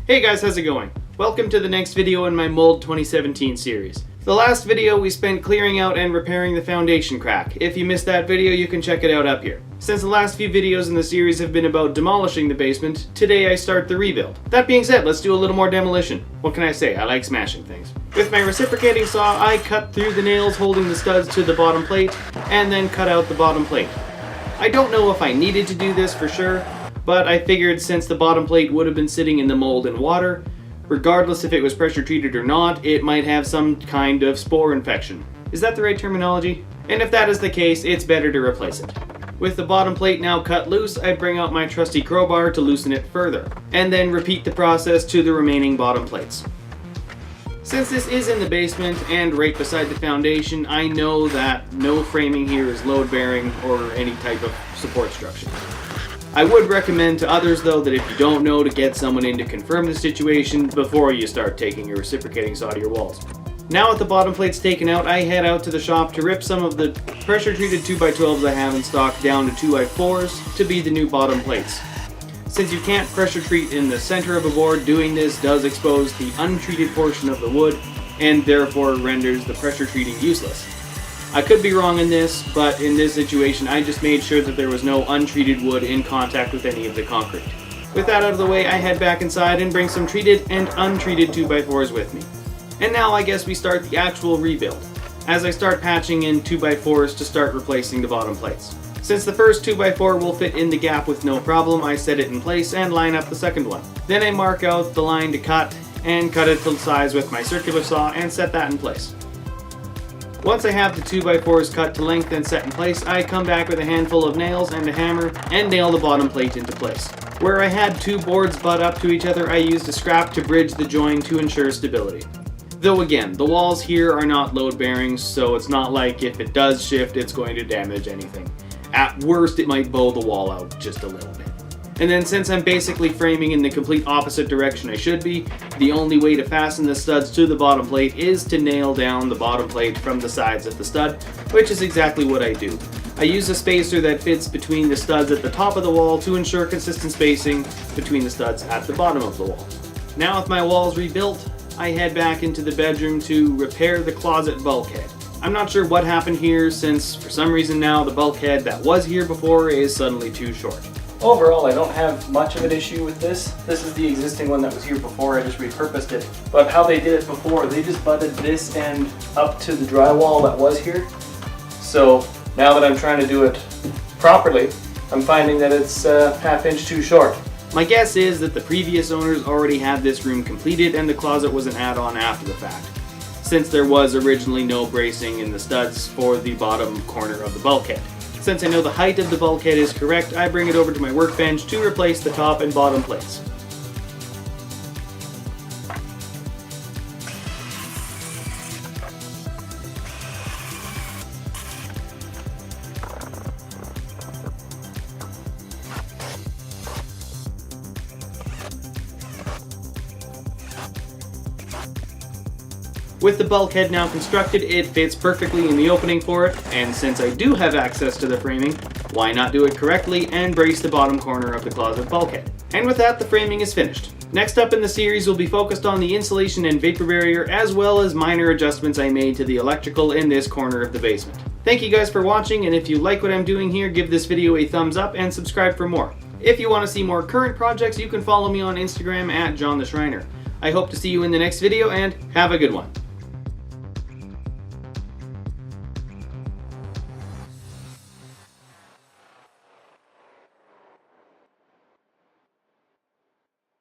Hey guys, how's it going? Welcome to the next video in my Mould 2017 series. The last video we spent clearing out and repairing the foundation crack. If you missed that video, you can check it out up here. Since the last few videos in the series have been about demolishing the basement, today I start the rebuild. That being said, let's do a little more demolition. What can I say? I like smashing things. With my reciprocating saw, I cut through the nails holding the studs to the bottom plate, and then cut out the bottom plate. I don't know if I needed to do this for sure, but I figured since the bottom plate would have been sitting in the mold and water, regardless if it was pressure treated or not, it might have some kind of spore infection. Is that the right terminology? And if that is the case, it's better to replace it. With the bottom plate now cut loose, I bring out my trusty crowbar to loosen it further, and then repeat the process to the remaining bottom plates. Since this is in the basement and right beside the foundation, I know that no framing here is load bearing or any type of support structure. I would recommend to others though that if you don't know, to get someone in to confirm the situation before you start taking your reciprocating saw to your walls. Now with the bottom plates taken out, I head out to the shop to rip some of the pressure treated 2x12s I have in stock down to 2x4s to be the new bottom plates. Since you can't pressure treat in the center of a board, doing this does expose the untreated portion of the wood and therefore renders the pressure treating useless. I could be wrong in this, but in this situation I just made sure that there was no untreated wood in contact with any of the concrete. With that out of the way, I head back inside and bring some treated and untreated 2x4s with me. And now I guess we start the actual rebuild, as I start patching in 2x4s to start replacing the bottom plates. Since the first 2x4 will fit in the gap with no problem, I set it in place and line up the second one. Then I mark out the line to cut and cut it to size with my circular saw and set that in place. Once I have the 2x4s cut to length and set in place, I come back with a handful of nails and a hammer and nail the bottom plate into place. Where I had two boards butt up to each other, I used a scrap to bridge the join to ensure stability. Though again, the walls here are not load bearing, so it's not like if it does shift it's going to damage anything. At worst, it might bow the wall out just a little bit. And then since I'm basically framing in the complete opposite direction I should be, the only way to fasten the studs to the bottom plate is to nail down the bottom plate from the sides of the stud, which is exactly what I do. I use a spacer that fits between the studs at the top of the wall to ensure consistent spacing between the studs at the bottom of the wall. Now with my walls rebuilt, I head back into the bedroom to repair the closet bulkhead. I'm not sure what happened here, since for some reason now the bulkhead that was here before is suddenly too short. Overall, I don't have much of an issue with this. This is the existing one that was here before, I just repurposed it. But how they did it before, they just butted this end up to the drywall that was here. So now that I'm trying to do it properly, I'm finding that it's a half inch too short. My guess is that the previous owners already had this room completed and the closet was an add-on after the fact, since there was originally no bracing in the studs for the bottom corner of the bulkhead. Since I know the height of the bulkhead is correct, I bring it over to my workbench to replace the top and bottom plates. With the bulkhead now constructed, it fits perfectly in the opening for it, and since I do have access to the framing, why not do it correctly and brace the bottom corner of the closet bulkhead? And with that, the framing is finished. Next up in the series will be focused on the insulation and vapor barrier, as well as minor adjustments I made to the electrical in this corner of the basement. Thank you guys for watching, and if you like what I'm doing here, give this video a thumbs up and subscribe for more. If you want to see more current projects, you can follow me on Instagram at Schreiner. I hope to see you in the next video, and have a good one.